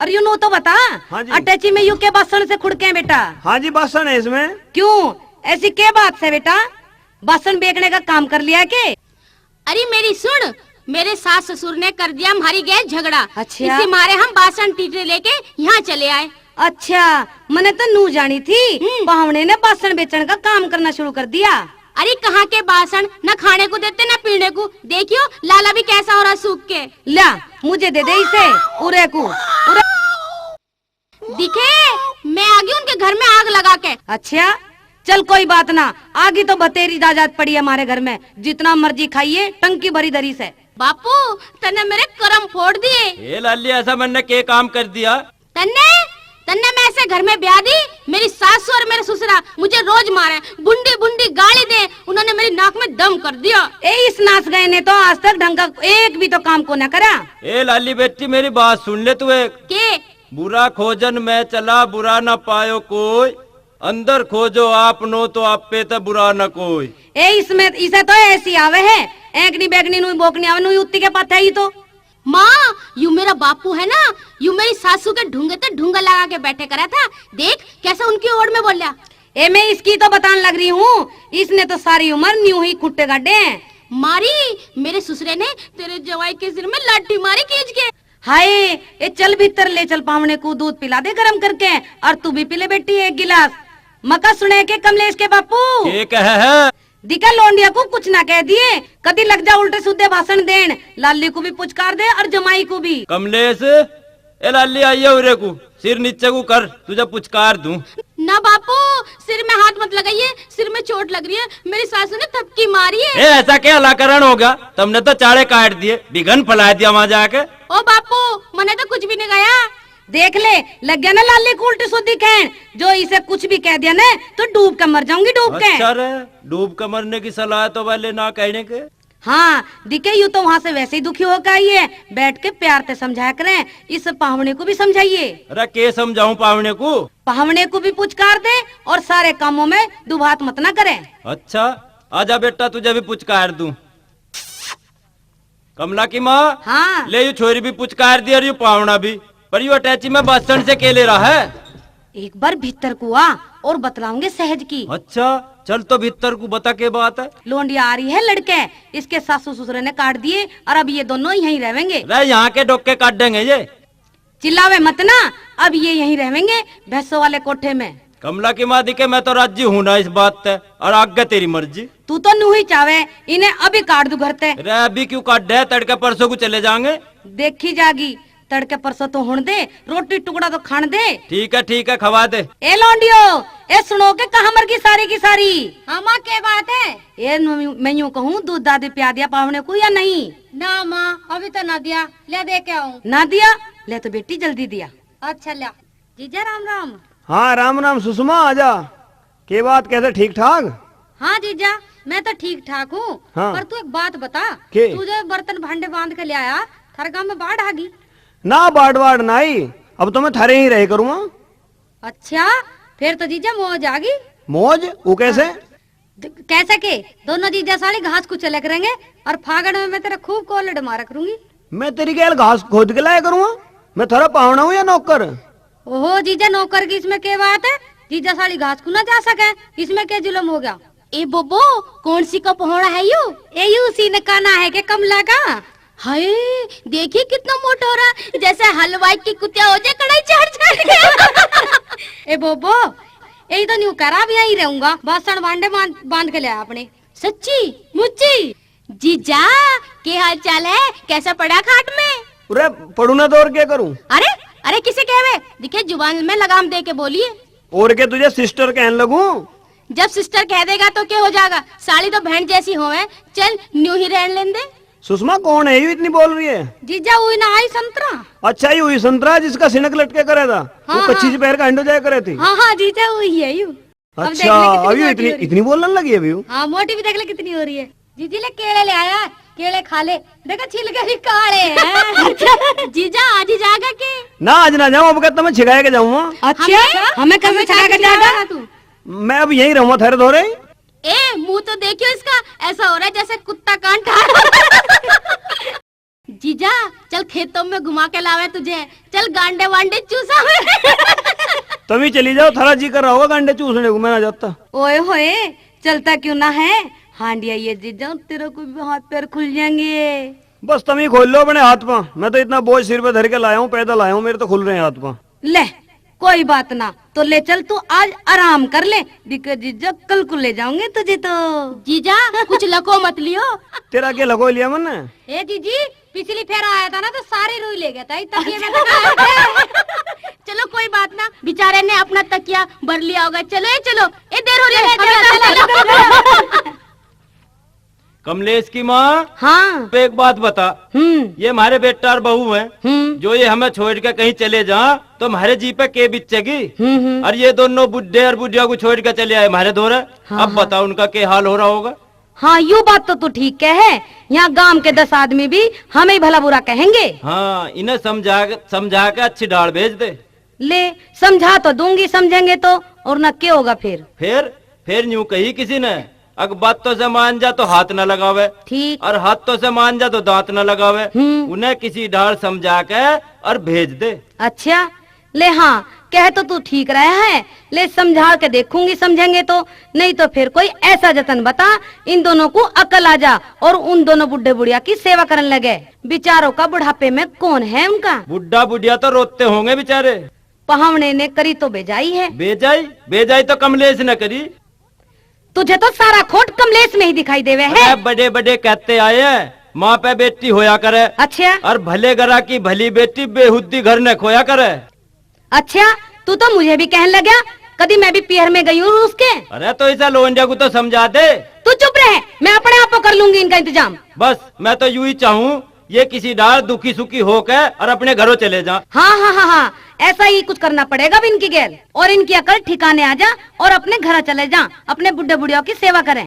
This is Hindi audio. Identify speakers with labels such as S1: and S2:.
S1: और यूं तो बता।
S2: हाँ जी।
S1: अटैची में यू के बासन से खुड़के हैं बेटा?
S2: हाँ जी बासन है इसमें।
S1: क्यों ऐसी क्या बात है बेटा? बासन बेचने का काम कर लिया के?
S3: अरे मेरी सुन, मेरे सास ससुर ने कर दिया हमारी गैस झगड़ा।
S1: अच्छा।
S3: इसी मारे हम बासन टीटे लेके यहाँ चले आए।
S1: अच्छा, मैंने तो नू जानी थी पावने ने बासन बेचने का काम करना शुरू कर दिया।
S3: अरे कहाँ के बासन, न खाने को देते न पीने को। देखियो लाला भी कैसा हो रहा सूख के।
S1: ला मुझे दे दे इसे उरे को उरे।
S3: दिखे मैं आ गई उनके घर में आग लगा के।
S1: अच्छा चल कोई बात ना, आगी तो बतेरी दाजात पड़ी है हमारे घर में, जितना मर्जी खाइए टंकी भरी धरी से।
S3: बापू तन्ने मेरे करम फोड़ दिए।
S4: ये लाली ऐसा मैंने क्या काम कर दिया?
S3: तन्ने तन्ने मैं ऐसे घर में ब्याह दी, मेरी सासू और मेरे ससुरा मुझे रोज मारे, बुंडी बुंडी गाली दे, उन्होंने मेरी नाक में दम कर दिया।
S1: इस नाच गए ने तो आज तक ढंग का एक भी तो काम को न करा।
S4: ए लाली बेटी मेरी बात सुन ले तू। एक
S3: के
S4: बुरा खोजन में चला बुरा न पायो कोई, अंदर खोजो आप नो तो आप पे तो बुरा न कोई।
S1: इसमें इसे तो ऐसी आवे है, एकनी बैगनी नु बोकनी आवे नु युक्ति के पास है ही तो।
S3: माँ यू मेरा बापू है ना, यू मेरी सासू के ढूंगे तो ढूंगा लगा के बैठे करा था। देख कैसा उनकी ओर में बोलिया।
S1: ए मैं इसकी तो बताने लग रही हूँ, इसने तो सारी उम्र न्यू ही कुट्टे गाड़े हैं।
S3: मारी मेरे ससुरे ने तेरे जवाई के सिर में लाठी मारी खींच के।
S1: हाय ए चल भीतर ले चल, पावने को दूध पिला दे गरम करके, और तू भी पिले बेटी एक गिलास। मका सुने के कमलेश के बापू
S4: ये कह है
S1: दिखा लोंडिया को कुछ ना कह दिए, कभी लग जा उल्टे सीधे भाषण देन। लाली को भी पुचकार दे और जमाई को भी।
S4: कमलेश ए लाली आइए उरे को, सिर नीचे को कर, तुझे पुचकार दूं।
S3: ना बापू सिर में हाथ मत लगाइए, सिर में चोट लग रही है, मेरी सासू ने थपकी मारी है।
S4: ए ऐसा क्या अलाकरण हो गया, तुमने तो चाड़े काट दिए, बिघन फैला दिया वहाँ जाके।
S3: ओ बापू मैंने तो कुछ भी नहीं गया।
S1: देख ले लग गया ना लाली को उल्टी सुधी कहन, जो इसे कुछ भी कह दिया ना तो डूब कर मर जाऊंगी डूब के।
S4: अच्छा रे, डूब कर मरने की सलाह तो वाले ना कहने के।
S1: हाँ दिखे यू तो वहाँ से वैसे ही दुखी होकर आई है, बैठ के प्यार से समझाया करें, इस पावने को भी समझाइए।
S4: अरे के समझाऊं पावने को?
S1: पावने को भी पुचकार दे और सारे कामों में दुभात मत ना करे।
S4: अच्छा आजा बेटा तुझे भी पुचकार दूं। कमला की माँ
S1: हाँ
S4: ले यू छोरी भी पुचकार दी और यू पावना भी, पर यू अटैची में बासन से के ले रहा है।
S1: एक बार भीतर को आ और बतलाऊंगे सहज की।
S4: अच्छा चल तो भीतर को बता के बात है।
S1: लोंडिया आ रही है लड़के, इसके सासू ससुर ने काट दिए और अब ये दोनों यहीं रहेंगे।
S4: रे यहाँ के डोके काट देंगे ये।
S1: चिल्लावे मत ना, अब ये यहीं रहेंगे भैंसों वाले कोठे में।
S4: कमला की माँ दिखे मैं तो राजी हूँ ना इस बात से, और आगे तेरी मर्जी।
S1: तू तो नू ही चावे, इन्हें अभी काट दू घर ते।
S4: रे अभी क्यों काट दे, तड़के परसों को चले जाएंगे।
S1: देखी जागी, तड़के परसों तो होने दे, रोटी टुकड़ा तो खाने दे।
S4: ठीक है खवा दे।
S1: ए लौंडियो ए सुनो के कहा मर की सारी।
S3: हाँ माँ क्या बात है?
S1: ए मैं यूँ कहूँ दूध दादी पिया दिया पावने को या नहीं?
S3: ना माँ अभी तो ना दिया, ले दे के आऊँ।
S1: ना दिया? ले तो बेटी जल्दी दिया।
S3: अच्छा लिया। जीजा राम राम।
S2: हाँ राम राम सुषमा आजा। के बात कैसे ठीक ठाक?
S3: हाँ जीजा मैं तो ठीक ठाक हूँ।
S2: हाँ।
S3: पर तू एक बात बता,
S2: के?
S3: तू जो बर्तन भांडे बांध के ले आया, थारे गाँव में बाढ़ आ गई?
S2: ना बाढ़ नाई, अब तो मैं थारे ही रहे करूँगा।
S3: अच्छा फिर तो जीजा मौज आ गई।
S2: मौज वो कैसे?
S3: कैसे के दोनों जीजा साली घास को चले करेंगे, और फागण में मैं तेरा खूब कोलड मारा करूंगी।
S2: मैं तेरी गैल घास खोद के लाया करूँगा? मैं थारा पावना हूँ या नौकर?
S3: ओहो जीजा नौकर की इसमें क्या बात है? जीजा साली घास को ना जा सके, इसमें क्या जुलम हो गया? ए बोबो कौन सी का पहोड़ा है यू?
S1: यू सी ने काना है के कमला का?
S3: हाय देखिए कितना मोटा हो रहा है, जैसे हलवाई की कुतिया हो जाए कढ़ाई चाट के।
S1: ए बोबो यही तो न्यू करा, भी यही रहूंगा, बासन भांडे बांध के ले आया अपने।
S3: सच्ची मुच्ची? जीजा क्या हाल चाल है, कैसा पड़ा खाट में?
S2: अरे पढ़ू ना तो और क्या करूँ?
S3: अरे अरे किसे कहवे, दिखे जुबान में लगाम दे के बोलिए।
S2: और क्या तुझे सिस्टर कहने लगूं?
S3: जब सिस्टर कह देगा तो क्या हो जाएगा, साली तो बहन जैसी होवे, चल न्यू ही रहने लें दे।
S2: सुषमा कौन है यू इतनी बोल रही है?
S1: जीजा हुई ना आई संतरा।
S2: अच्छा ये हुई संतरा जिसका सिनक लटके करे था, वो कच्ची पैर का अंडो जाया करे थी।
S1: हाँ जीजा हुई है यू।
S2: अच्छा अभी इतनी बोलने लगी अभी?
S1: हाँ मोटी भी देख ले कितनी हो रही है। जीजी ले केले ले आया, केले खा ले, देखा छिलके भी काले हैं।
S3: जीजा आज ही जाएगा के?
S2: ना आज ना जाऊँ, अब कहता मैं छिगाया के जाऊँगा।
S1: अच्छा हमें कैसे छगा के जाएगा तू?
S2: मैं अब यही रहूँगा थारे धोरे।
S3: ए मुंह तो देखियो इसका, ऐसा हो रहा है जैसे कुत्ता कांटा। जीजा चल खेतों में घुमा के लावे तुझे, चल गांडे वांडे चूसा
S2: तुम ही चली जाओ, थारा जी कर रहा होगा गांडे चूसने को, मैं ना जाता।
S1: ओए होए चलता क्यों ना है, हांडिया ये जीजा तेरे को भी हाथ पैर खुल जाएंगे।
S2: बस तुम ही खोल लो अपने हाथ पा, मैं तो इतना बोझ सिर पे धर के लाया हूँ, पैदल आया हूँ, मेरे तो खुल रहे हैं हाथ पा।
S1: ले कोई बात ना, तो ले चल तू आज आराम कर ले, दिक्कत जीजा कल को ले जाऊंगे तुझे तो।
S3: जीजा कुछ लको मत लियो।
S2: तेरा क्या लगो लिया मैंने?
S1: ए जीजी पिछली फेर आया था ना तो सारी रुई ले गया था, तकिए में तो
S3: चलो कोई बात ना, बेचारे ने अपना तकिया भर लिया होगा। चलो ये देर हो रही है।
S4: कमलेश की माँ,
S1: हाँ
S4: तो एक बात बता, ये हमारे बेटा और बहू हैं, जो ये हमें छोड़ के कहीं चले जा तो हमारे जी पे के बिचेगी, और ये दोनों बुढ़े और बुढ़िया को छोड़ के चले आए हमारे दौरे। अब बता उनका क्या हाल हो रहा होगा।
S1: हाँ यू बात तो तू ठीक है, यहाँ गांव के 10 आदमी भी हमें ही भला बुरा कहेंगे।
S4: हाँ इन्हें समझा के अच्छी डाल भेज दे।
S1: ले समझा तो दूंगी, समझेंगे तो, और न क्या होगा
S4: फिर यूं कही किसी ने, अगर बातों से मान जा तो हाथ न लगावे,
S1: ठीक,
S4: और हाथों से मान जा तो दांत न लगावे। उन्हें किसी ढाल समझा के और भेज दे।
S1: अच्छा ले, हाँ कह तो तू ठीक रहा है, ले समझा के देखूंगी, समझेंगे तो, नहीं तो फिर कोई ऐसा जतन बता इन दोनों को अकल आ जा और उन दोनों बुढ़े बुढ़िया की सेवा करने लगे। बेचारों का बुढ़ापे में कौन है उनका।
S4: बुढ़ा बुढ़िया तो रोते होंगे बेचारे।
S1: पहावने ने करी तो बेजाई है।
S4: बेजाई तो कमलेश ने करी।
S1: तुझे तो सारा खोट कमलेश में ही दिखाई देवे है।
S4: बड़े बड़े कहते आए हैं माँ पे बेटी होया करे।
S1: अच्छा,
S4: और भले गरा की भली बेटी बेहुद्दी घर ने खोया करे।
S1: अच्छा तू तो मुझे भी कहने लगा, कभी मैं भी पियर में गई हूँ उसके।
S4: अरे तो ऐसा लोंडिया को तो समझा दे।
S1: तू चुप रहे, मैं अपने आप कर लूंगी इनका इंतजाम।
S4: बस मैं तो यूं ही चाहूँ ये किसी डाल दुखी सुखी होकर और अपने घरों चले जा।
S1: हाँ, ऐसा ही कुछ करना पड़ेगा अब इनकी गैल, और इनकी अकल ठिकाने आ जा और अपने घर चले जा, अपने बुढ़े बुढ़िया की सेवा करें।